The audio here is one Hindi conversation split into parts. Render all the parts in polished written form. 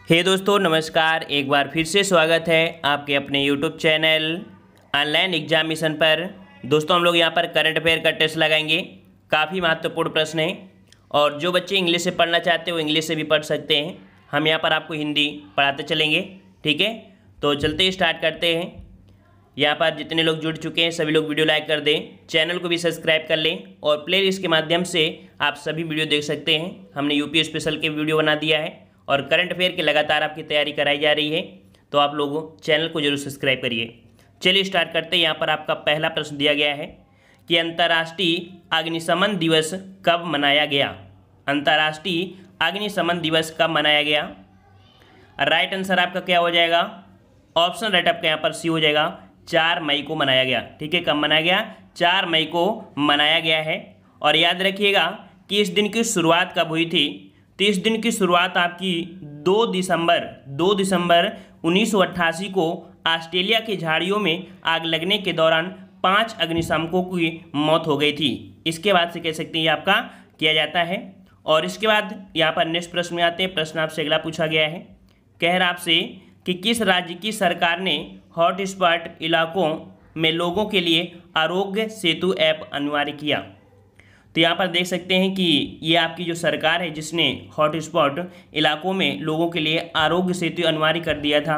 हे दोस्तों नमस्कार। एक बार फिर से स्वागत है आपके अपने यूट्यूब चैनल ऑनलाइन एग्जामिनेशन पर। दोस्तों हम लोग यहाँ पर करंट अफेयर का टेस्ट लगाएंगे। काफ़ी महत्वपूर्ण प्रश्न है और जो बच्चे इंग्लिश से पढ़ना चाहते हैं वो इंग्लिश से भी पढ़ सकते हैं। हम यहाँ पर आपको हिंदी पढ़ाते चलेंगे, ठीक है। तो चलते ही स्टार्ट करते हैं। यहाँ पर जितने लोग जुड़ चुके हैं सभी लोग वीडियो लाइक कर दें, चैनल को भी सब्सक्राइब कर लें और प्ले लिस्ट के माध्यम से आप सभी वीडियो देख सकते हैं। हमने यूपी स्पेशल के वीडियो बना दिया है और करंट अफेयर की लगातार आपकी तैयारी कराई जा रही है, तो आप लोग चैनल को जरूर सब्सक्राइब करिए। चलिए स्टार्ट करते हैं। यहाँ पर आपका पहला प्रश्न दिया गया है कि अंतर्राष्ट्रीय अग्निशमन दिवस कब मनाया गया। अंतर्राष्ट्रीय अग्निशमन दिवस कब मनाया गया। राइट आंसर आपका क्या हो जाएगा, ऑप्शन राइट आपका यहाँ पर सी हो जाएगा, 4 मई को मनाया गया। ठीक है, कब मनाया गया, 4 मई को मनाया गया है। और याद रखिएगा कि इस दिन की शुरुआत कब हुई थी। तो इस दिन की शुरुआत आपकी 2 दिसंबर 1988 को ऑस्ट्रेलिया की झाड़ियों में आग लगने के दौरान 5 अग्निशामकों की मौत हो गई थी। इसके बाद से कह सकते हैं ये आपका किया जाता है। और इसके बाद यहाँ पर नेक्स्ट प्रश्न में आते हैं। प्रश्न आपसे अगला पूछा गया है, कह रहा आपसे कि किस राज्य की सरकार ने हॉट स्पॉट इलाकों में लोगों के लिए आरोग्य सेतु ऐप अनिवार्य किया। तो यहाँ पर देख सकते हैं कि ये आपकी जो सरकार है जिसने हॉट स्पॉट इलाकों में लोगों के लिए आरोग्य सेतु अनिवार्य कर दिया था।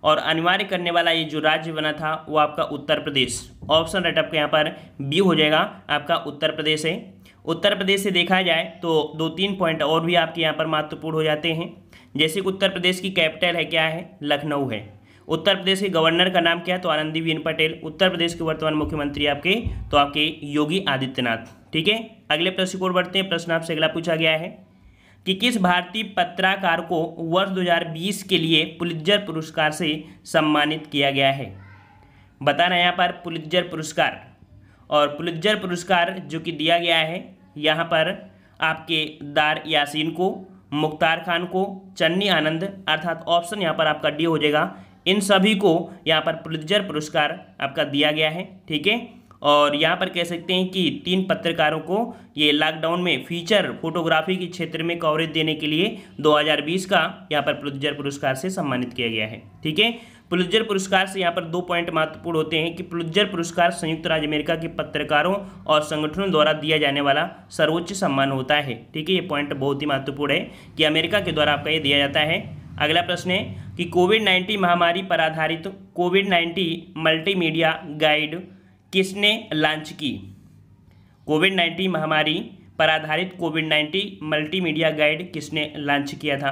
और अनिवार्य करने वाला ये जो राज्य बना था वो आपका उत्तर प्रदेश। ऑप्शन राइट आपका यहाँ पर बी हो जाएगा, आपका उत्तर प्रदेश है। उत्तर प्रदेश से देखा जाए तो 2-3 पॉइंट और भी आपके यहाँ पर महत्वपूर्ण हो जाते हैं। जैसे कि उत्तर प्रदेश की कैपिटल है क्या है, लखनऊ है। उत्तर प्रदेश के गवर्नर का नाम क्या है, तो आनंदीबेन पटेल। उत्तर प्रदेश के वर्तमान मुख्यमंत्री आपके योगी आदित्यनाथ। ठीक है, अगले प्रश्न की ओर बढ़ते हैं। प्रश्न आपसे अगला पूछा गया है कि किस भारतीय पत्रकार को वर्ष 2020 के लिए पुलित्जर पुरस्कार से सम्मानित किया गया है। बताना यहाँ पर पुलित्जर पुरस्कार। और पुलित्जर पुरस्कार जो कि दिया गया है यहाँ पर आपके दार यासीन को, मुख्तार खान को, चन्नी आनंद, अर्थात ऑप्शन यहाँ पर आपका डी हो जाएगा। इन सभी को यहाँ पर पुलित्जर पुरस्कार आपका दिया गया है। ठीक है, और यहाँ पर कह सकते हैं कि 3 पत्रकारों को ये लॉकडाउन में फीचर फोटोग्राफी के क्षेत्र में कवरेज देने के लिए 2020 का यहाँ पर पुलित्जर पुरस्कार से सम्मानित किया गया है। ठीक है, पुलित्जर पुरस्कार से यहाँ पर 2 पॉइंट महत्वपूर्ण होते हैं कि पुलित्जर पुरस्कार संयुक्त राज्य अमेरिका के पत्रकारों और संगठनों द्वारा दिया जाने वाला सर्वोच्च सम्मान होता है। ठीक है, ये पॉइंट बहुत ही महत्वपूर्ण है कि अमेरिका के द्वारा आपका ये दिया जाता है। अगला प्रश्न है कि कोविड-19 महामारी पर आधारित कोविड-19 मल्टीमीडिया गाइड किसने लॉन्च की। कोविड-19 महामारी पर आधारित कोविड-19 मल्टीमीडिया गाइड किसने लॉन्च किया था।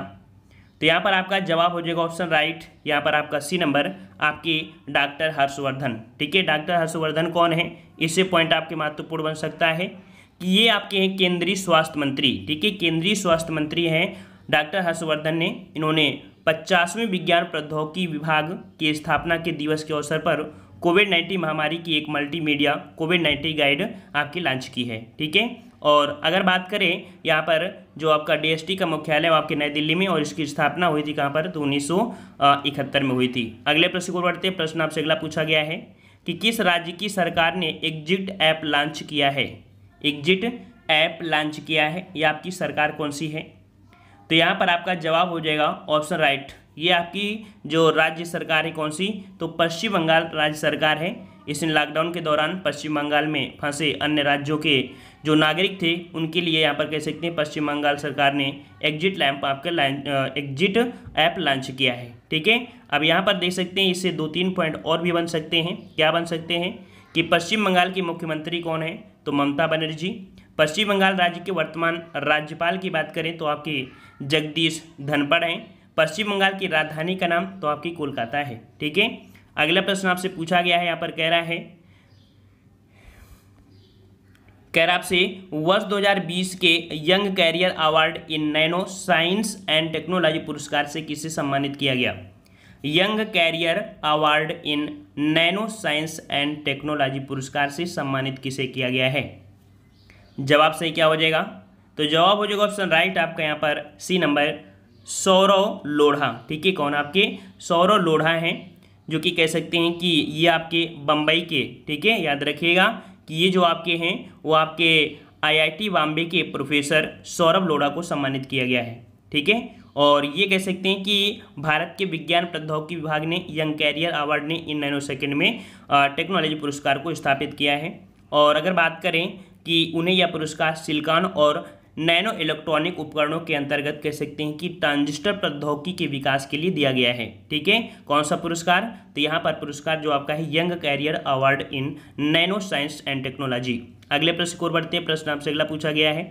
तो यहाँ पर आपका जवाब हो जाएगा ऑप्शन राइट, यहाँ पर आपका सी नंबर आपकी डॉक्टर हर्षवर्धन। ठीक है, डॉक्टर हर्षवर्धन कौन है, इससे पॉइंट आपके महत्वपूर्ण बन सकता है कि ये आपके हैं केंद्रीय स्वास्थ्य मंत्री। ठीक है, केंद्रीय स्वास्थ्य मंत्री हैं डॉक्टर हर्षवर्धन ने। इन्होंने 50वें विज्ञान प्रौद्योगिकी विभाग की स्थापना के दिवस के अवसर पर कोविड-19 महामारी की एक मल्टीमीडिया कोविड-19 गाइड आपकी लॉन्च की है। ठीक है, और अगर बात करें यहाँ पर जो आपका डीएसटी का मुख्यालय है वो आपके नई दिल्ली में, और इसकी स्थापना हुई थी कहाँ पर, तो 1971 में हुई थी। अगले प्रश्न को बढ़ते हैं। प्रश्न आपसे अगला पूछा गया है कि किस राज्य की सरकार ने एग्जिट ऐप लॉन्च किया है। एग्जिट ऐप लॉन्च किया है, ये आपकी सरकार कौन सी है। तो यहाँ पर आपका जवाब हो जाएगा ऑप्शन राइट, ये आपकी जो राज्य सरकार है कौन सी, तो पश्चिम बंगाल राज्य सरकार है। इसने लॉकडाउन के दौरान पश्चिम बंगाल में फंसे अन्य राज्यों के जो नागरिक थे उनके लिए यहाँ पर कह सकते हैं पश्चिम बंगाल सरकार ने एग्जिट ऐप लॉन्च किया है। ठीक है, अब यहाँ पर देख सकते हैं इससे 2-3 पॉइंट और भी बन सकते हैं। क्या बन सकते हैं कि पश्चिम बंगाल की मुख्यमंत्री कौन है, तो ममता बनर्जी। पश्चिम बंगाल राज्य के वर्तमान राज्यपाल की बात करें तो आपके जगदीश धनखड़ हैं। पश्चिम बंगाल की राजधानी का नाम तो आपकी कोलकाता है। ठीक है, अगला प्रश्न आपसे पूछा गया है, यहाँ पर कह रहा आपसे वर्ष 2020 के young career award in nano science and technology पुरस्कार से किसे सम्मानित किया गया। Young career award in nano science and technology पुरस्कार से सम्मानित किसे किया गया है। जवाब सही क्या हो जाएगा, तो जवाब हो जाएगा ऑप्शन राइट आपका यहाँ पर सी नंबर, सौरव लोढ़ा। ठीक है, कौन आपके सौरव लोढ़ा हैं, जो कि कह सकते हैं कि ये आपके बम्बई के, ठीक है, याद रखिएगा कि ये जो आपके हैं वो आपके आईआईटी बॉम्बे के प्रोफेसर सौरव लोढ़ा को सम्मानित किया गया है। ठीक है। और ये कह सकते हैं कि भारत के विज्ञान प्रौद्योगिकी विभाग ने यंग कैरियर अवार्ड ने इन नैनोसेकंड में टेक्नोलॉजी पुरस्कार को स्थापित किया है। और अगर बात करें कि उन्हें यह पुरस्कार सिलिकॉन और नैनो इलेक्ट्रॉनिक उपकरणों के अंतर्गत कह सकते हैं कि ट्रांजिस्टर प्रौद्योगिकी के विकास के लिए दिया गया है, ठीक है। कौन सा पुरस्कार? तो यहाँ पर पुरस्कार जो आपका है young career award in nano science and technology. अगले प्रश्न की ओर बढ़ते हैं। प्रश्न आपसे अगला पूछा गया है,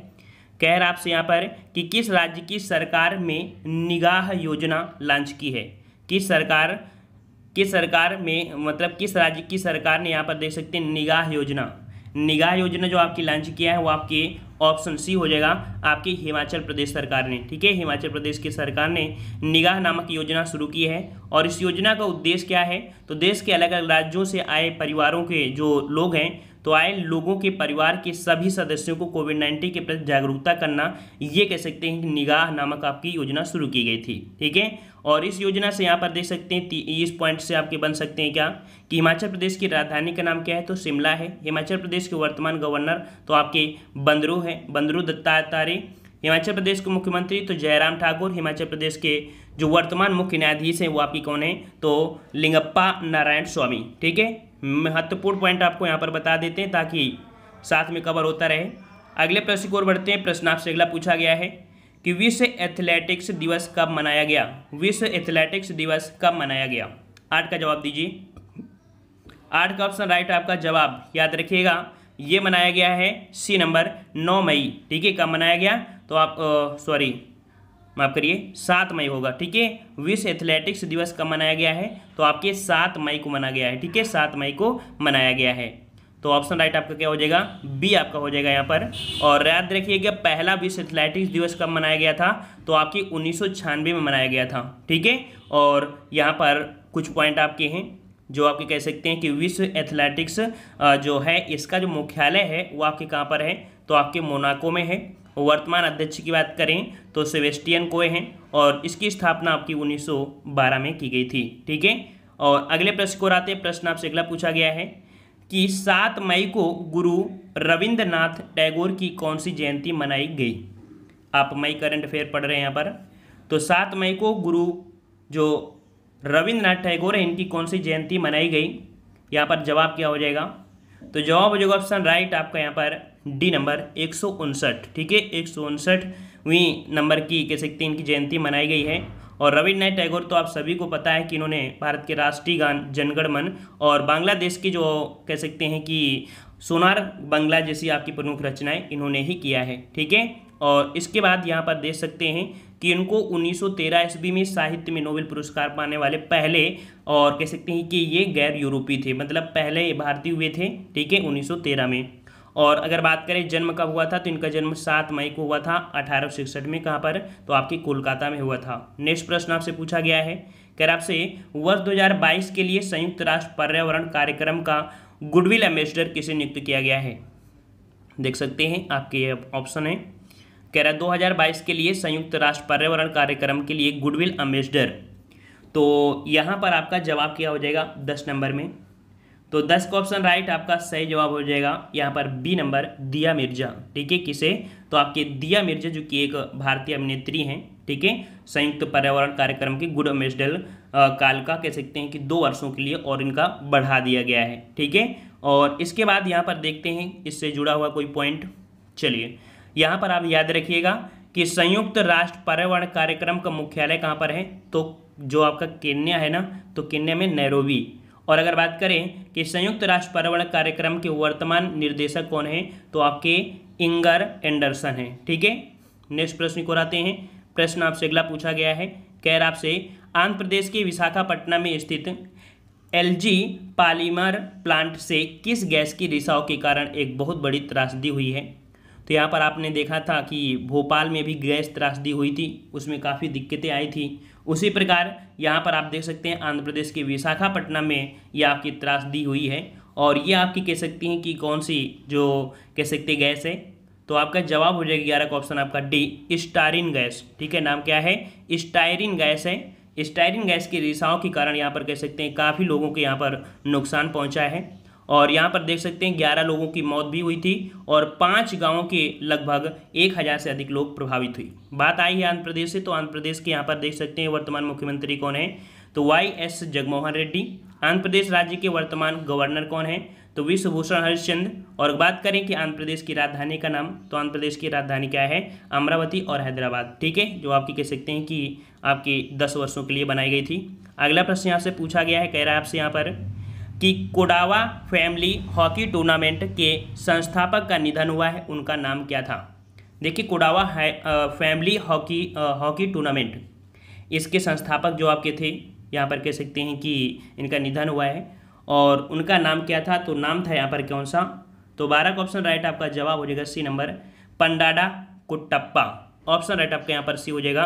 कह रहा आपसे यहाँ पर कि किस राज्य की सरकार में निगाह योजना लॉन्च की है? किस सरकार में मतलब किस राज्य की सरकार ने यहाँ पर देख सकते हैं निगाह योजना जो आपकी लॉन्च किया है वो आपके ऑप्शन सी हो जाएगा, आपकी हिमाचल प्रदेश सरकार ने, ठीक है। हिमाचल प्रदेश की सरकार ने निगाह नामक योजना शुरू की है। और इस योजना का उद्देश्य क्या है? तो देश के अलग अलग राज्यों से आए परिवारों के जो लोग हैं, तो आए लोगों के परिवार के सभी सदस्यों को कोविड-19 के प्रति जागरूकता करना, ये कह सकते हैं कि निगाह नामक आपकी योजना शुरू की गई थी, ठीक है। और इस योजना से यहाँ पर देख सकते हैं इस पॉइंट से आपके बन सकते हैं क्या कि हिमाचल प्रदेश की राजधानी का नाम क्या है? तो शिमला है। हिमाचल प्रदेश के वर्तमान गवर्नर तो आपके बंदरू दत्तात्रेय। हिमाचल प्रदेश के मुख्यमंत्री तो जयराम ठाकुर। हिमाचल प्रदेश के जो वर्तमान मुख्य न्यायाधीश हैं वो आपकी कौन है? तो लिंगप्पा नारायण स्वामी, ठीक है। महत्वपूर्ण पॉइंट आपको यहाँ पर बता देते हैं ताकि साथ में कवर होता रहे। अगले प्रश्न की ओर बढ़ते हैं। प्रश्न आपसे अगला पूछा गया है कि विश्व एथलेटिक्स दिवस कब मनाया गया? विश्व एथलेटिक्स दिवस कब मनाया गया? 8 का जवाब दीजिए। 8 का ऑप्शन राइट आपका जवाब, याद रखिएगा, ये मनाया गया है सी नंबर 9 मई, ठीक है। कब मनाया गया? तो आप माफ करिए 7 मई होगा, ठीक है। विश्व एथलेटिक्स दिवस कब मनाया गया है? तो आपके 7 मई को मनाया गया है, ठीक है। 7 मई को मनाया गया है। तो ऑप्शन राइट आपका क्या हो जाएगा? बी आपका हो जाएगा यहाँ पर। और याद रखिएगा पहला विश्व एथलेटिक्स दिवस कब मनाया गया था? तो आपकी 1996 में मनाया गया था, ठीक है। और यहाँ पर कुछ पॉइंट आपके हैं जो आपके कह सकते हैं कि विश्व एथलेटिक्स जो है इसका जो मुख्यालय है वो आपके कहाँ पर है? तो आपके मोनाको में है। वर्तमान अध्यक्ष की बात करें तो सेबेस्टियन कोए हैं और इसकी स्थापना आपकी 1912 में की गई थी, ठीक है। और अगले प्रश्न को आते हैं। प्रश्न आपसे अगला पूछा गया है कि 7 मई को गुरु रविंद्रनाथ टैगोर की कौन सी जयंती मनाई गई? आप मई करंट अफेयर पढ़ रहे हैं यहाँ पर। तो 7 मई को गुरु जो रविंद्रनाथ टैगोर है इनकी कौन सी जयंती मनाई गई? यहाँ पर जवाब क्या हो जाएगा? तो जवाब हो जाएगा ऑप्शन राइट आपका यहाँ पर डी नंबर 159, ठीक है। 159वीं नंबर की कह सकते हैं इनकी जयंती मनाई गई है। और रविन्द्रनाथ टैगोर तो आप सभी को पता है कि इन्होंने भारत के राष्ट्रीय गान जनगण मन और बांग्लादेश की जो कह सकते हैं कि सोनार बांग्ला जैसी आपकी प्रमुख रचनाएं इन्होंने ही किया है, ठीक है। और इसके बाद यहाँ पर देख सकते हैं कि इनको 1913 ईस्वी में साहित्य में नोबेल पुरस्कार पाने वाले पहले और कह सकते हैं कि ये गैर यूरोपीय थे, मतलब पहले भारतीय हुए थे, ठीक है, 1913 में। और अगर बात करें जन्म कब हुआ था तो इनका जन्म 7 मई को हुआ था 1866 में। कहाँ पर? तो आपके कोलकाता में हुआ था। नेक्स्ट प्रश्न आपसे पूछा गया है, कह रहा आपसे वर्ष 2022 के लिए संयुक्त राष्ट्र पर्यावरण कार्यक्रम का गुडविल एम्बेसडर किसे नियुक्त किया गया है? देख सकते हैं आपके ऑप्शन है, कह रहा 2022 के लिए संयुक्त राष्ट्र पर्यावरण कार्यक्रम के लिए गुडविल एम्बेसडर। तो यहाँ पर आपका जवाब क्या हो जाएगा 10 नंबर में? तो 10 का ऑप्शन राइट आपका सही जवाब हो जाएगा यहाँ पर बी नंबर दिया मिर्जा, ठीक है। किसे? तो आपके दिया मिर्जा जो कि एक भारतीय अभिनेत्री हैं, ठीक है। संयुक्त पर्यावरण कार्यक्रम के गुड एम्बेसडर काल का कह सकते हैं कि 2 वर्षों के लिए और इनका बढ़ा दिया गया है, ठीक है। और इसके बाद यहाँ पर देखते हैं इससे जुड़ा हुआ कोई पॉइंट। चलिए यहाँ पर आप याद रखिएगा कि संयुक्त राष्ट्र पर्यावरण कार्यक्रम का मुख्यालय कहाँ पर है? तो जो आपका केन्या है ना, तो केन्या में नैरोबी। और अगर बात करें कि संयुक्त राष्ट्र पर्यावरण कार्यक्रम के वर्तमान निर्देशक कौन है? तो आपके इंगर एंडरसन हैं, ठीक है। नेक्स्ट प्रश्न को आते हैं। प्रश्न आपसे अगला पूछा गया है, कह रहा आपसे आंध्र प्रदेश के विशाखापट्टनम में स्थित एलजी पॉलीमर प्लांट से किस गैस की रिसाव के कारण एक बहुत बड़ी त्रासदी हुई है? तो यहाँ पर आपने देखा था कि भोपाल में भी गैस त्रासदी हुई थी, उसमें काफ़ी दिक्कतें आई थी। उसी प्रकार यहाँ पर आप देख सकते हैं आंध्र प्रदेश के विशाखापट्टनम में ये आपकी त्रासदी हुई है। और ये आपकी कह सकती हैं कि कौन सी जो कह सकते गैस है? तो आपका जवाब हो जाएगा 11 का ऑप्शन आपका डी स्टायरीन गैस, ठीक है। नाम क्या है? स्टायरीन गैस है। स्टायरीन गैस के रिसाव के कारण यहाँ पर कह सकते हैं काफ़ी लोगों के यहाँ पर नुकसान पहुँचा है। और यहाँ पर देख सकते हैं 11 लोगों की मौत भी हुई थी और 5 गांवों के लगभग 1000 से अधिक लोग प्रभावित हुई। बात आई है आंध्र प्रदेश से, तो आंध्र प्रदेश के यहाँ पर देख सकते हैं वर्तमान मुख्यमंत्री कौन है, तो YS जगनमोहन रेड्डी। आंध्र प्रदेश राज्य के वर्तमान गवर्नर कौन है, तो विश्वभूषण हरिश्चंद्र। और बात करें कि आंध्र प्रदेश की राजधानी का नाम, तो आंध्र प्रदेश की राजधानी क्या है, अमरावती और हैदराबाद। ठीक है, जो आपकी कह सकते हैं कि आपकी 10 वर्षों के लिए बनाई गई थी। अगला प्रश्न यहाँ से पूछा गया है, कह रहा है आपसे यहाँ पर कि कोडावा फैमिली हॉकी टूर्नामेंट के संस्थापक का निधन हुआ है, उनका नाम क्या था। देखिए कोडावा फैमिली हॉकी टूर्नामेंट, इसके संस्थापक जो आपके थे, यहाँ पर कह सकते हैं कि इनका निधन हुआ है और उनका नाम क्या था, तो नाम था यहाँ पर कौन सा, तो 12 का ऑप्शन राइट आपका जवाब हो जाएगा सी नंबर, पंडाडा कुट्टप्पा। ऑप्शन राइट आपका यहाँ पर सी हो जाएगा,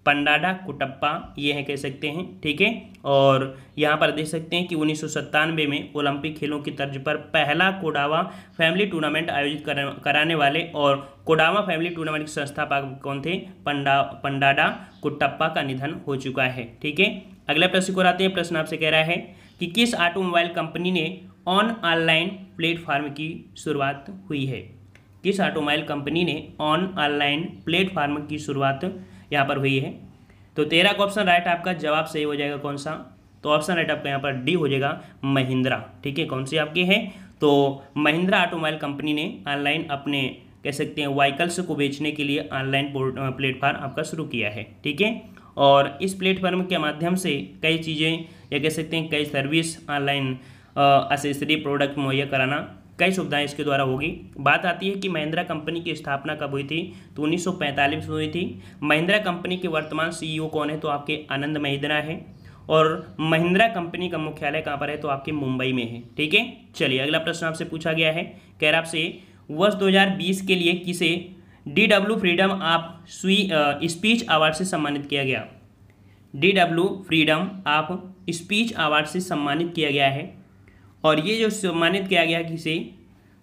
पंडाडा कुट्टप्पा, ये है कह सकते हैं। ठीक है, और यहाँ पर देख सकते हैं कि 1997 में ओलंपिक खेलों की तर्ज पर पहला कोडावा फैमिली टूर्नामेंट आयोजित कराने वाले और कोडावा फैमिली टूर्नामेंट के संस्थापक कौन थे, पंडाडा कुट्टप्पा का निधन हो चुका है। ठीक है, अगला प्रश्न को आते हैं। प्रश्न आपसे कह रहा है कि किस ऑटोमोबाइल कंपनी ने ऑनलाइन प्लेटफार्म की शुरुआत हुई है। किस ऑटोमोबाइल कंपनी ने ऑनलाइन प्लेटफार्म की शुरुआत यहाँ पर हुई है, तो 13 का ऑप्शन राइट आपका जवाब सही हो जाएगा कौन सा, तो ऑप्शन राइट आपका यहाँ पर डी हो जाएगा, महिंद्रा। ठीक है, कौन सी आपकी है, तो महिंद्रा ऑटोमोबाइल कंपनी ने ऑनलाइन अपने कह सकते हैं व्हीकल्स को बेचने के लिए ऑनलाइन प्लेटफार्म आपका शुरू किया है। ठीक है, और इस प्लेटफार्म के माध्यम से कई चीज़ें या कह सकते हैं कई सर्विस ऑनलाइन एसेसरी प्रोडक्ट मुहैया कराना, कई सुविधाएं इसके द्वारा होगी। बात आती है कि महिंद्रा कंपनी की स्थापना कब हुई थी, तो 1945 में हुई थी। महिंद्रा कंपनी के वर्तमान CEO कौन है, तो आपके आनंद महिंद्रा है और महिंद्रा कंपनी का मुख्यालय कहाँ पर है, तो आपके मुंबई में है। ठीक है, चलिए अगला प्रश्न आपसे पूछा गया है, कह रहा आपसे वर्ष 2020 के लिए किसे DW freedom of speech award से सम्मानित किया गया। DW freedom of speech award से सम्मानित किया गया है और ये जो सम्मानित किया गया किसे,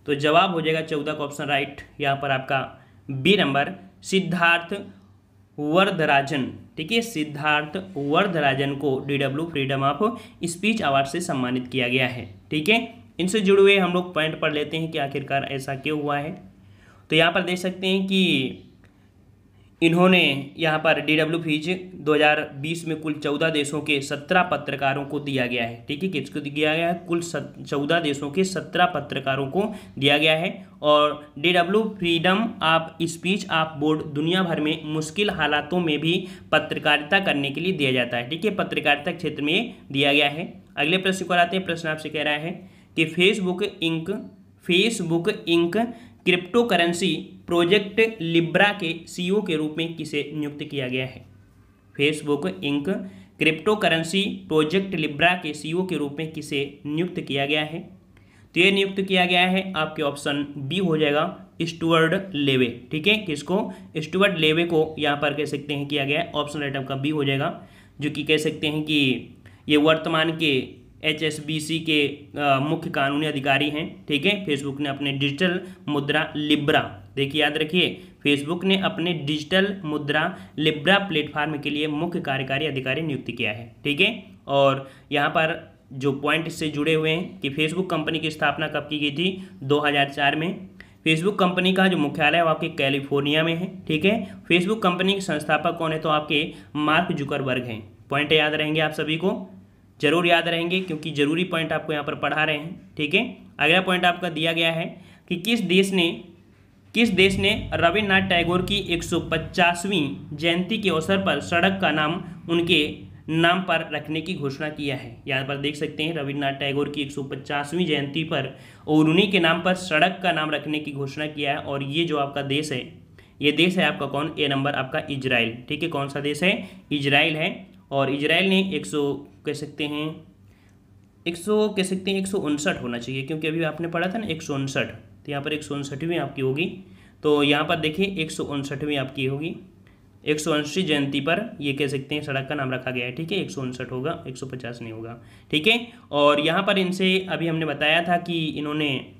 तो जवाब हो जाएगा 14 का ऑप्शन राइट यहाँ पर आपका बी नंबर, सिद्धार्थ वर्धराजन। ठीक है, सिद्धार्थ वर्धराजन को DW freedom of speech award से सम्मानित किया गया है। ठीक है, इनसे जुड़े हुए हम लोग पॉइंट पढ़ लेते हैं कि आखिरकार ऐसा क्यों हुआ है। तो यहाँ पर देख सकते हैं कि इन्होंने यहाँ पर DW फ्रीज 2020 में कुल 14 देशों के 17 पत्रकारों को दिया गया है। ठीक है, किसको दिया गया है, कुल 14 देशों के 17 पत्रकारों को दिया गया है और DW freedom of speech of board दुनिया भर में मुश्किल हालातों में भी पत्रकारिता करने के लिए दिया जाता है। ठीक है, पत्रकारिता क्षेत्र में दिया गया है। अगले प्रश्न को आते हैं। प्रश्न आपसे कह रहा है कि Facebook Inc cryptocurrency project Libra के CEO के रूप में किसे नियुक्त किया गया है। Facebook Inc cryptocurrency project Libra के CEO के रूप में किसे नियुक्त किया गया है, तो ये नियुक्त किया गया है आपके ऑप्शन बी हो जाएगा, स्टुअर्ट लेवे। ठीक है, किसको, स्टुअर्ट लेवे को यहाँ पर कह सकते हैं किया गया है। ऑप्शन राइट आपका बी हो जाएगा, जो कि कह सकते हैं कि ये वर्तमान के HSBC के मुख्य कानूनी अधिकारी हैं। ठीक है, फेसबुक ने अपने डिजिटल मुद्रा लिब्रा, देखिए याद रखिए, फेसबुक ने अपने डिजिटल मुद्रा लिब्रा प्लेटफॉर्म के लिए मुख्य कार्यकारी अधिकारी नियुक्त किया है। ठीक है, और यहाँ पर जो पॉइंट इससे जुड़े हुए हैं कि फेसबुक कंपनी की स्थापना कब की गई थी, 2004 में। फेसबुक कंपनी का जो मुख्यालय है वो आपके कैलिफोर्निया में है। ठीक है, फेसबुक कंपनी के संस्थापक कौन है, तो आपके मार्क जुकरबर्ग हैं। पॉइंट याद रहेंगे, आप सभी को जरूर याद रहेंगे क्योंकि जरूरी पॉइंट आपको यहाँ पर पढ़ा रहे हैं। ठीक है, अगला पॉइंट आपका दिया गया है कि किस देश ने रविन्द्रनाथ टैगोर की 150वीं जयंती के अवसर पर सड़क का नाम उनके नाम पर रखने की घोषणा किया है। यहाँ पर देख सकते हैं रविन्द्रनाथ टैगोर की 150वीं जयंती पर और उन्हीं के नाम पर सड़क का नाम रखने की घोषणा किया है। और ये जो आपका देश है, ये देश है आपका कौन, ए नंबर आपका इजराइल। ठीक है, कौन सा देश है, इजराइल है। और इजराइल ने 159 होना चाहिए क्योंकि अभी आपने पढ़ा था ना 159, तो यहाँ पर 159वीं आपकी होगी। तो यहाँ पर देखिए 159वीं आपकी होगी, 159 जयंती पर ये कह सकते हैं सड़क का नाम रखा गया है। ठीक है, 159 होगा, 150 नहीं होगा। ठीक है, और यहाँ पर इनसे अभी हमने बताया था कि इन्होंने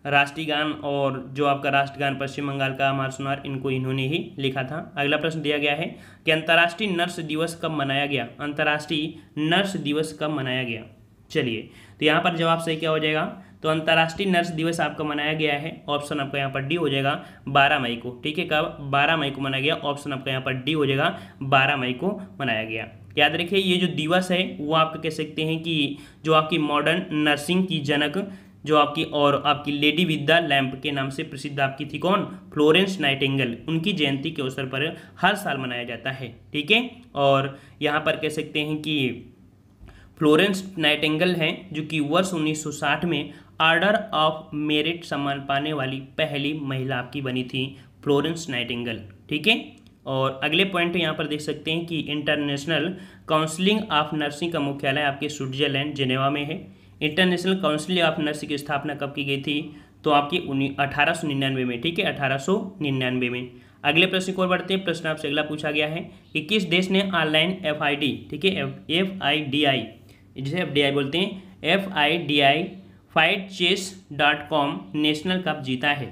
राष्ट्रीय गान और जो आपका राष्ट्रगान पश्चिम बंगाल का अमर सुनार, इनको इन्होंने ही लिखा था। अगला प्रश्न दिया गया है कि अंतर्राष्ट्रीय नर्स दिवस कब मनाया गया। अंतर्राष्ट्रीय नर्स दिवस कब मनाया गया, चलिए तो यहाँ पर जवाब सही क्या हो जाएगा, तो अंतर्राष्ट्रीय नर्स दिवस आपका मनाया गया है, ऑप्शन आपका यहाँ पर डी हो जाएगा 12 मई को। ठीक है, कब? 12 मई को मनाया गया, ऑप्शन आपका यहाँ पर डी हो जाएगा 12 मई को मनाया गया। याद रखिए ये जो दिवस है वो आप कह सकते हैं कि जो आपकी मॉडर्न नर्सिंग की जनक जो आपकी और आपकी लेडी विद द लैंप के नाम से प्रसिद्ध आपकी थी कौन? Florence Nightingale. उनकी जयंती के अवसर पर हर साल मनाया जाता है। ठीक है, और यहाँ पर कह सकते हैं कि फ्लोरेंस नाइटिंगेल हैं जो कि वर्ष 1960 में ऑर्डर ऑफ मेरिट सम्मान पाने वाली पहली महिला आपकी बनी थी फ्लोरेंस नाइटिंगेल। ठीक है, और अगले पॉइंट यहाँ पर देख सकते हैं कि इंटरनेशनल काउंसिलिंग ऑफ नर्सिंग का मुख्यालय आपके स्विट्जरलैंड जेनेवा में है। इंटरनेशनल काउंसिल ऑफ नर्सिंग की स्थापना कब की गई थी? तो आपकी 1899 में। ठीक है, 1899 में। अगले प्रश्न की ओर बढ़ते हैं। प्रश्न आपसे अगला पूछा गया है कि किस देश ने ऑनलाइन FID, ठीक है, FIDI, जिसे FDI बोलते हैं, FIDI fightchess.com नेशनल कप जीता है?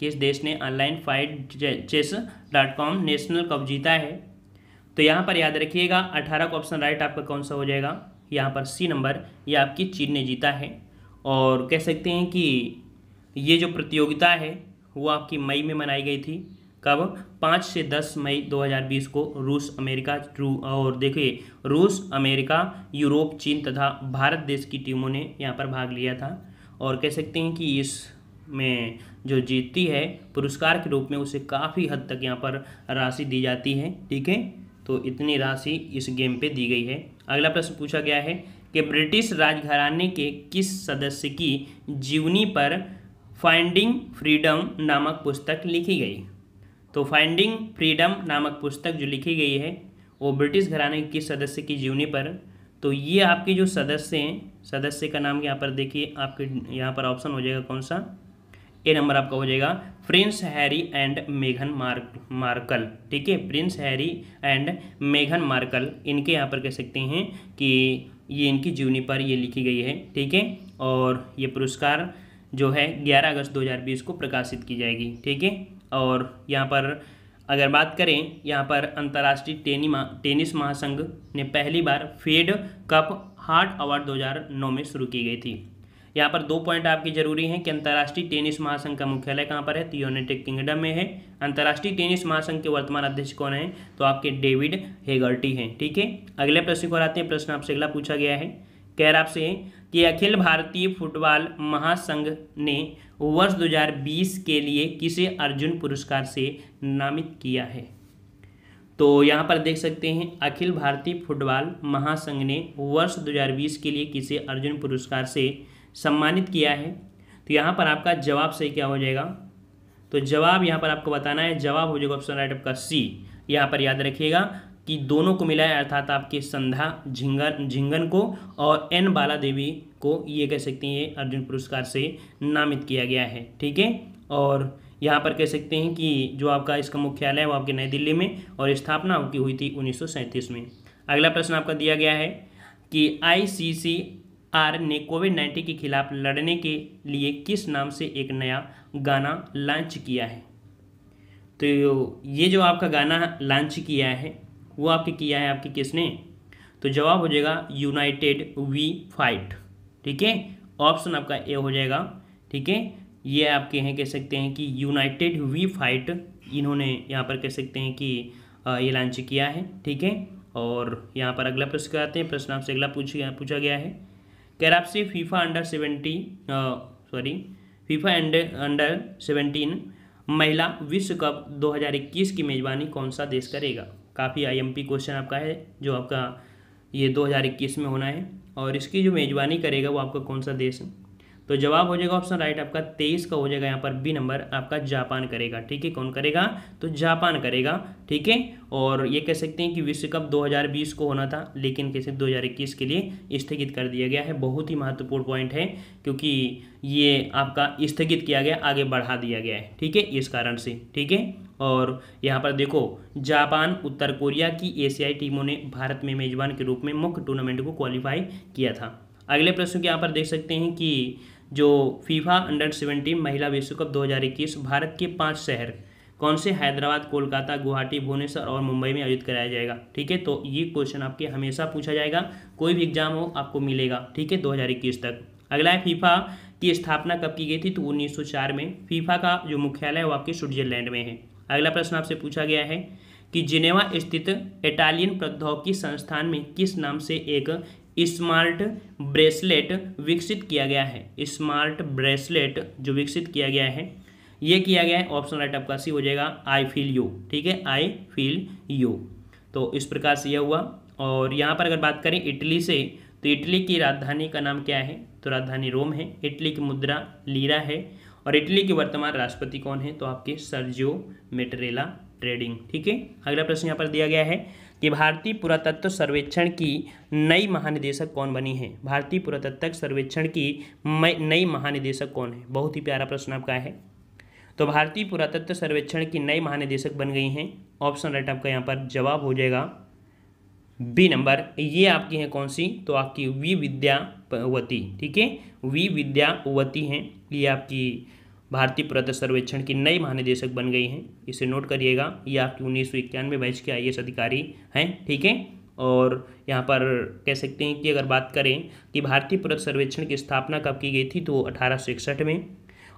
किस देश ने ऑनलाइन fightchess.com नेशनल कप जीता है? तो यहाँ पर याद रखिएगा 18 का ऑप्शन राइट आपका कौन सा हो जाएगा? यहाँ पर सी नंबर, ये आपकी चीन ने जीता है। और कह सकते हैं कि ये जो प्रतियोगिता है वो आपकी मई में मनाई गई थी। कब? 5 से 10 मई 2020 को रूस, अमेरिका और देखिए रूस, अमेरिका, यूरोप, चीन तथा भारत देश की टीमों ने यहाँ पर भाग लिया था। और कह सकते हैं कि इसमें जो जीतती है पुरस्कार के रूप में उसे काफ़ी हद तक यहाँ पर राशि दी जाती है। ठीक है, तो इतनी राशि इस गेम पे दी गई है। अगला प्रश्न पूछा गया है कि ब्रिटिश राजघराने के किस सदस्य की जीवनी पर फाइंडिंग फ्रीडम नामक पुस्तक लिखी गई? तो फाइंडिंग फ्रीडम नामक पुस्तक जो लिखी गई है वो ब्रिटिश घराने के किस सदस्य की जीवनी पर? तो ये आपके जो सदस्य हैं, सदस्य का नाम यहाँ पर देखिए, आपके यहाँ पर ऑप्शन हो जाएगा कौन सा? ए नंबर आपका हो जाएगा प्रिंस हैरी एंड मेघन मार्कल। ठीक है, प्रिंस हैरी एंड मेघन मार्कल, इनके यहाँ पर कह सकते हैं कि ये इनकी जीवनी पर ये लिखी गई है। ठीक है, और ये पुरस्कार जो है 11 अगस्त 2020 को प्रकाशित की जाएगी। ठीक है, और यहाँ पर अगर बात करें, यहाँ पर अंतर्राष्ट्रीय टेनिस महासंघ ने पहली बार फेड कप हार्ट अवार्ड 2009 में शुरू की गई थी। यहाँ पर 2 पॉइंट आपकी जरूरी हैं कि अंतर्राष्ट्रीय टेनिस महासंघ का मुख्यालय कहाँ पर है? तो यूनाइटेड किंगडम में है। अंतर्राष्ट्रीय टेनिस महासंघ के वर्तमान अध्यक्ष कौन हैं? तो आपके डेविड हेगर्टी हैं। ठीक है, अगले प्रश्न को आते हैं। प्रश्न आपसे अगला पूछा गया है, कह रहा आपसे कि अखिल भारतीय फुटबॉल महासंघ ने वर्ष 2020 के लिए किसे अर्जुन पुरस्कार से नामित किया है? तो यहाँ पर देख सकते हैं अखिल भारतीय फुटबॉल महासंघ ने वर्ष 2020 के लिए किसे अर्जुन पुरस्कार से सम्मानित किया है? तो यहाँ पर आपका जवाब सही क्या हो जाएगा? तो जवाब यहाँ पर आपको बताना है, जवाब हो जाएगा ऑप्शन राइट आपका सी। यहाँ पर याद रखिएगा कि दोनों को मिला है, अर्थात आपके संध्या झिंगन को और एन बाला देवी को ये कह सकते हैं अर्जुन पुरस्कार से नामित किया गया है। ठीक है, और यहाँ पर कह सकते हैं कि जो आपका इसका मुख्यालय है वो आपके नई दिल्ली में और स्थापना उनकी हुई थी 1937 में। अगला प्रश्न आपका दिया गया है कि ICCR ने कोविड-19 के खिलाफ लड़ने के लिए किस नाम से एक नया गाना लॉन्च किया है? तो ये जो आपका गाना लॉन्च किया है वो आपके किया है आपकी किसने? तो जवाब हो जाएगा यूनाइटेड वी फाइट। ठीक है, ऑप्शन आपका ए हो जाएगा। ठीक है, ये आपके हैं कह सकते हैं कि यूनाइटेड वी फाइट, इन्होंने यहाँ पर कह सकते हैं कि ये लॉन्च किया है। ठीक है, और यहाँ पर अगला प्रश्न कराते हैं। प्रश्न आपसे अगला पूछा गया है, कह रहा आपसे फीफा अंडर 17 महिला विश्व कप 2021 की मेज़बानी कौन सा देश करेगा? काफ़ी IMP क्वेश्चन आपका है जो आपका ये 2021 में होना है, और इसकी जो मेज़बानी करेगा वो आपका कौन सा देश है? तो जवाब हो जाएगा ऑप्शन राइट आपका 23 का हो जाएगा यहाँ पर बी नंबर आपका जापान करेगा। ठीक है, कौन करेगा? तो जापान करेगा। ठीक है, और ये कह सकते हैं कि विश्व कप 2020 को होना था लेकिन कैसे 2021 के लिए स्थगित कर दिया गया है। बहुत ही महत्वपूर्ण पॉइंट है क्योंकि ये आपका स्थगित किया गया, आगे बढ़ा दिया गया है। ठीक है, इस कारण से। ठीक है, और यहाँ पर देखो जापान, उत्तर कोरिया की एशियाई टीमों ने भारत में मेजबान के रूप में मुख्य टूर्नामेंट को क्वालिफाई किया था। अगले प्रश्न के यहाँ पर देख सकते हैं कि जो फीफा अंडर 17 महिला विश्व कप 2021 भारत के 5 शहर कौन से? हैदराबाद, कोलकाता, गुवाहाटी, भुवनेश्वर और मुंबई में आयोजित कराया जाएगा। ठीक है, तो ये क्वेश्चन आपके हमेशा पूछा जाएगा, कोई भी एग्जाम हो आपको मिलेगा। ठीक है, 2021 तक। अगला है फीफा की स्थापना कब की गई थी, तो 1904 में। फीफा का जो मुख्यालय है वो आपके स्विट्जरलैंड में है। अगला प्रश्न आपसे पूछा गया है कि जिनेवा स्थित इटालियन प्रौद्योगिकी संस्थान में किस नाम से एक स्मार्ट ब्रेसलेट विकसित किया गया है। स्मार्ट ब्रेसलेट जो विकसित किया गया है, ये किया गया है, ऑप्शन राइट आपका सी हो जाएगा, आई फील यू। ठीक है, आई फील यू। तो इस प्रकार से यह हुआ। और यहाँ पर अगर बात करें इटली से, तो इटली की राजधानी का नाम क्या है, तो राजधानी रोम है। इटली की मुद्रा लीरा है। और इटली के वर्तमान राष्ट्रपति कौन है, तो आपके सर्जियो मेटरेला ट्रेडिंग। ठीक है, अगला प्रश्न यहाँ पर दिया गया है कि भारतीय पुरातत्व सर्वेक्षण की नई महानिदेशक कौन बनी है। भारतीय पुरातत्व सर्वेक्षण की नई महानिदेशक कौन है। बहुत ही प्यारा प्रश्न आपका है। तो भारतीय पुरातत्व सर्वेक्षण की नई महानिदेशक बन गई हैं, ऑप्शन राइट आपका यहाँ पर जवाब हो जाएगा बी नंबर। ये आपकी हैं कौन सी, तो आपकी वी विद्यावती। ठीक है, वी विद्यावती हैं, ये आपकी भारतीय पुरातत्व सर्वेक्षण की नई महानिदेशक बन गई हैं। इसे नोट करिएगा, ये आपकी 1991 बैच के IAS अधिकारी हैं। ठीक है, और यहाँ पर कह सकते हैं कि अगर बात करें कि भारतीय पुरातत्व सर्वेक्षण की स्थापना कब की गई थी, तो 1861 में।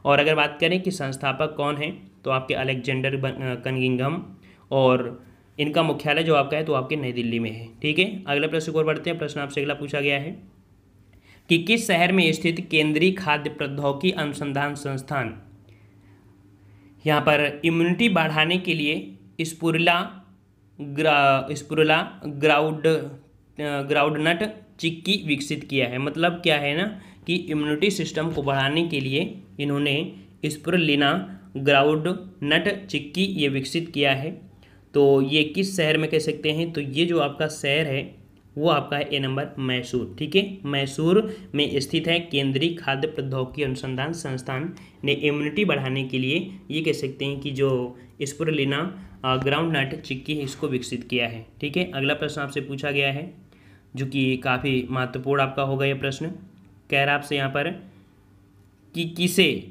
और अगर बात करें कि संस्थापक कौन हैं, तो आपके अलेक्जेंडर कनिंघम, और इनका मुख्यालय जो आपका है तो आपके नई दिल्ली में है। ठीक है, अगले प्रश्न को और बढ़ते हैं। प्रश्न आपसे अगला पूछा गया है कि किस शहर में स्थित केंद्रीय खाद्य प्रौद्योगिकी अनुसंधान संस्थान यहाँ पर इम्यूनिटी बढ़ाने के लिए स्पुरुला ग्राउंडनट चिक्की विकसित किया है। मतलब क्या है ना कि इम्यूनिटी सिस्टम को बढ़ाने के लिए इन्होंने स्पुरुलिना ग्राउंडनट चिक्की ये विकसित किया है। तो ये किस शहर में कह सकते हैं, तो ये जो आपका शहर है वो आपका है ए नंबर, मैसूर। ठीक है, मैसूर में स्थित है केंद्रीय खाद्य प्रौद्योगिकी अनुसंधान संस्थान ने इम्यूनिटी बढ़ाने के लिए ये कह सकते हैं कि जो स्पुरुलिना ग्राउंडनट चिक्की है इसको विकसित किया है। ठीक है, अगला प्रश्न आपसे पूछा गया है जो कि काफ़ी महत्वपूर्ण आपका होगा। ये प्रश्न कह रहा आपसे यहाँ पर कि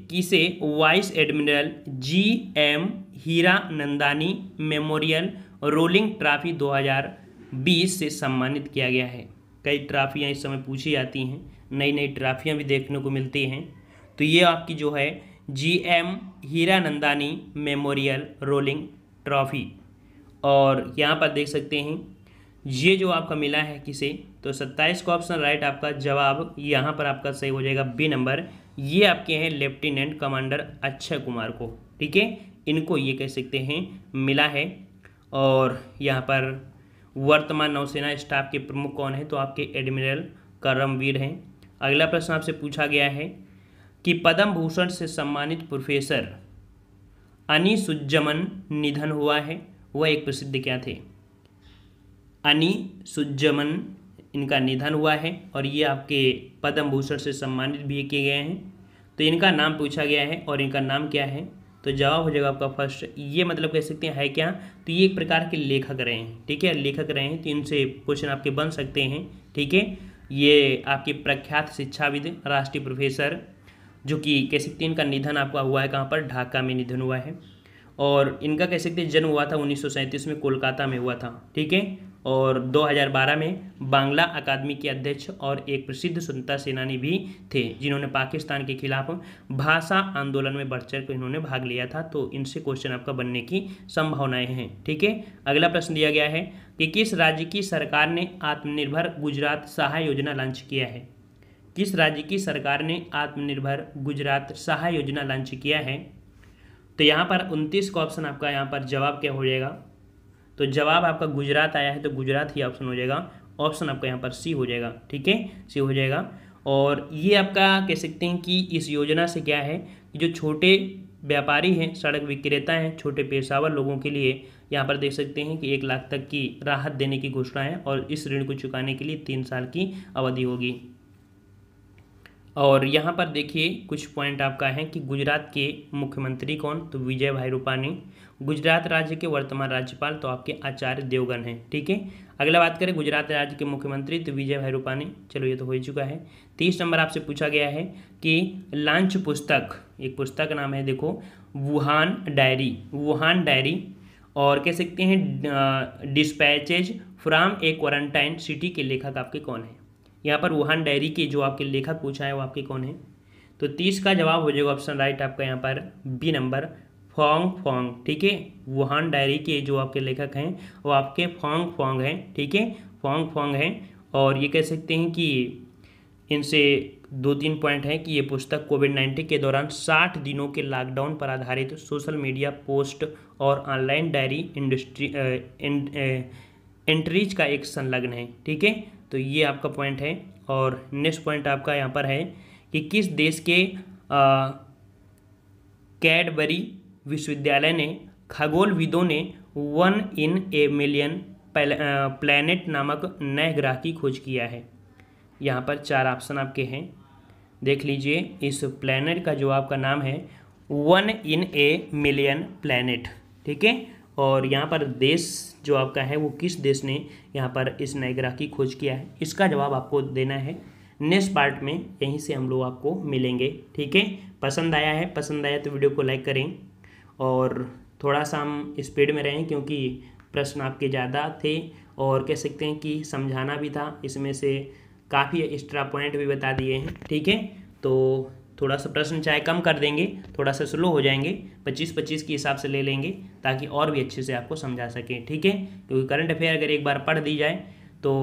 किसे vice admiral GM Hiranandani memorial rolling trophy 2020 से सम्मानित किया गया है। कई ट्रॉफियाँ इस समय पूछी जाती हैं, नई नई ट्रॉफियाँ भी देखने को मिलती हैं। तो ये आपकी जो है GM Hiranandani memorial rolling trophy, और यहाँ पर देख सकते हैं ये जो आपका मिला है किसे, तो 27 का ऑप्शन राइट आपका जवाब यहाँ पर आपका सही हो जाएगा बी नंबर। ये आपके हैं लेफ्टिनेंट कमांडर अक्षय कुमार को। ठीक है, इनको ये कह सकते हैं मिला है। और यहाँ पर वर्तमान नौसेना स्टाफ के प्रमुख कौन है, तो आपके एडमिरल करमवीर हैं। अगला प्रश्न आपसे पूछा गया है कि पद्म भूषण से सम्मानित प्रोफेसर अनी सुज्जमन निधन हुआ है, वह एक प्रसिद्ध क्या थे। अनी सुज्जमन इनका निधन हुआ है और ये आपके पद्म भूषण से सम्मानित भी किए गए हैं। तो इनका नाम पूछा गया है और इनका नाम क्या है, तो जवाब हो जाएगा आपका फर्स्ट। ये मतलब कह सकते हैं है क्या, तो ये एक प्रकार के लेखक रहे हैं। ठीक है, लेखक रहे हैं, तो इनसे क्वेश्चन आपके बन सकते हैं। ठीक है, ये आपके प्रख्यात शिक्षाविद राष्ट्रीय प्रोफेसर जो कि कह सकते हैं इनका निधन आपका हुआ है कहाँ पर, ढाका में निधन हुआ है। और इनका कह सकते हैं जन्म हुआ था 1937 में, कोलकाता में हुआ था। ठीक है, और 2012 में बांग्ला अकादमी के अध्यक्ष और एक प्रसिद्ध स्वतंत्रता सेनानी भी थे जिन्होंने पाकिस्तान के खिलाफ भाषा आंदोलन में बढ़ चढ़ कर इन्होंने भाग लिया था। तो इनसे क्वेश्चन आपका बनने की संभावनाएं हैं। ठीक है, अगला प्रश्न दिया गया है कि किस राज्य की सरकार ने आत्मनिर्भर गुजरात सहाय योजना लॉन्च किया है। किस राज्य की सरकार ने आत्मनिर्भर गुजरात सहाय योजना लॉन्च किया है, तो यहाँ पर 29 का ऑप्शन आपका यहाँ पर जवाब क्या हो जाएगा, तो जवाब आपका गुजरात आया है तो गुजरात ही ऑप्शन हो जाएगा। ऑप्शन आपका यहाँ पर सी हो जाएगा। ठीक है, सी हो जाएगा। और ये आपका कह सकते हैं कि इस योजना से क्या है कि जो छोटे व्यापारी हैं, सड़क विक्रेता हैं, छोटे पेशावर लोगों के लिए यहाँ पर देख सकते हैं कि 1 लाख तक की राहत देने की घोषणा है और इस ऋण को चुकाने के लिए 3 साल की अवधि होगी। और यहाँ पर देखिए कुछ पॉइंट आपका है कि गुजरात के मुख्यमंत्री कौन, तो विजय भाई रूपानी। गुजरात राज्य के वर्तमान राज्यपाल तो आपके आचार्य देवगन हैं। ठीक है, अगला बात करें गुजरात राज्य के मुख्यमंत्री तो विजय भाई रूपानी। चलो ये तो हो ही चुका है। 30 नंबर आपसे पूछा गया है कि लॉन्च पुस्तक, एक पुस्तक नाम है देखो वुहान डायरी, और कह सकते हैं dispatches from A quarantine city के लेखक आपके कौन है। यहाँ पर वुहान डायरी के जो आपके लेखक पूछा है वो आपके कौन है, तो 30 का जवाब हो जाएगा ऑप्शन राइट आपका यहाँ पर बी नंबर फोंग फोंग। ठीक है, वुहान डायरी के जो आपके लेखक हैं वो आपके फोंग फोंग हैं। ठीक है, फोंग फोंग हैं। और ये कह सकते हैं कि इनसे 2-3 पॉइंट हैं कि ये पुस्तक कोविड-19 के दौरान 60 दिनों के लॉकडाउन पर आधारित सोशल मीडिया पोस्ट और ऑनलाइन डायरी इंडस्ट्री एंट्रीज का एक संलग्न है। ठीक है, तो ये आपका पॉइंट है। और नेक्स्ट पॉइंट आपका यहाँ पर है कि किस देश के कैडबरी विश्वविद्यालय ने खगोलविदों ने 1 in a million प्लैनेट नामक नए ग्रह की खोज किया है। यहाँ पर 4 ऑप्शन आपके हैं, देख लीजिए। इस प्लैनेट का जो आपका नाम है 1 in a million प्लैनेट। ठीक है, और यहाँ पर देश जो आपका है वो किस देश ने यहाँ पर इस नए ग्रह की खोज किया है, इसका जवाब आपको देना है नेक्स्ट पार्ट में। यहीं से हम लोग आपको मिलेंगे। ठीक है, पसंद आया तो वीडियो को लाइक करें और थोड़ा सा हम स्पीड में रहें क्योंकि प्रश्न आपके ज़्यादा थे और कह सकते हैं कि समझाना भी था, इसमें से काफ़ी एक्स्ट्रा पॉइंट भी बता दिए हैं। ठीक है, तो थोड़ा सा प्रश्न चाहे कम कर देंगे, थोड़ा सा स्लो हो जाएंगे, 25-25 के हिसाब से ले लेंगे ताकि और भी अच्छे से आपको समझा सकें। ठीक है, क्योंकि करंट अफेयर अगर एक बार पढ़ दी जाए तो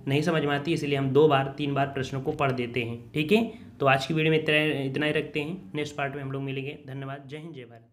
नहीं समझ में आती, इसलिए हम 2-3 बार प्रश्नों को पढ़ देते हैं। ठीक है, तो आज की वीडियो में इतना ही रखते हैं। नेक्स्ट पार्ट में हम लोग मिलेंगे। धन्यवाद। जय हिंद, जय भारत।